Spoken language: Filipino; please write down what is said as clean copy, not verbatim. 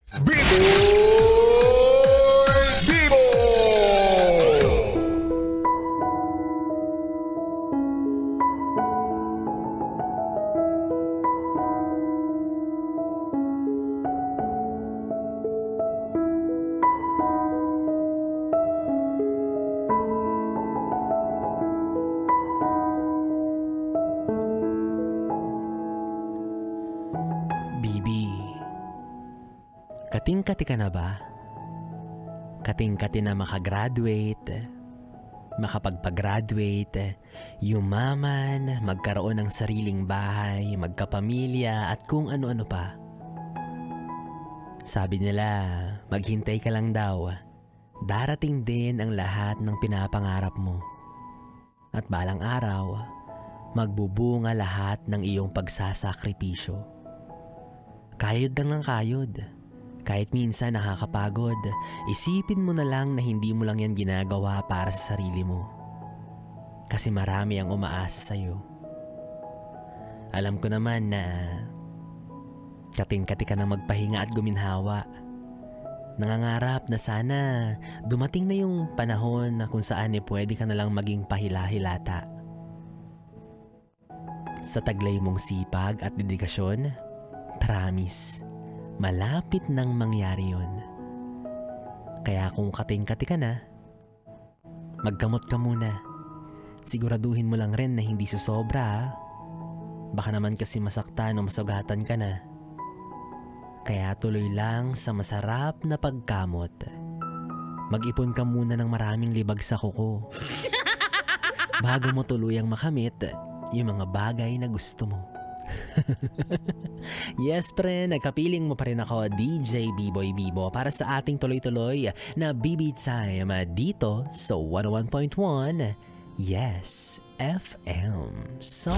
Bibo! Bibi, kating-kati ka na ba? Kating-kati na makagraduate, makapagpagraduate, yumaman, magkaroon ng sariling bahay, magkapamilya at kung ano-ano pa. Sabi nila, maghintay ka lang daw. Darating din ang lahat ng pinapangarap mo. At balang araw, magbubunga lahat ng iyong pagsasakripisyo. Kayod lang ng kayod. Kahit minsan nakakapagod, isipin mo na lang na hindi mo lang yan ginagawa para sa sarili mo. Kasi marami ang umaasa sa'yo. Alam ko naman na kating-kati ka na magpahinga at guminhawa. Nangangarap na sana dumating na yung panahon na kung saan pwede ka na lang maging pahila-hilata. Sa taglay mong sipag at dedikasyon, promise, malapit nang mangyari yon. Kaya kung kating-kati ka na, magkamot ka muna. Siguraduhin mo lang rin na hindi susobra ha. Baka naman kasi masaktan o masugatan ka na. Kaya tuloy lang sa masarap na pagkamot. Mag-ipon ka muna ng maraming libag sa kuko. Bago mo tuluyang makamit yung mga bagay na gusto mo. Yes pre, nagkapiling mo pa rin ako, DJ B-Boy Bibo, para sa ating tuloy-tuloy na BB Time dito sa 101.1 Yes FM. So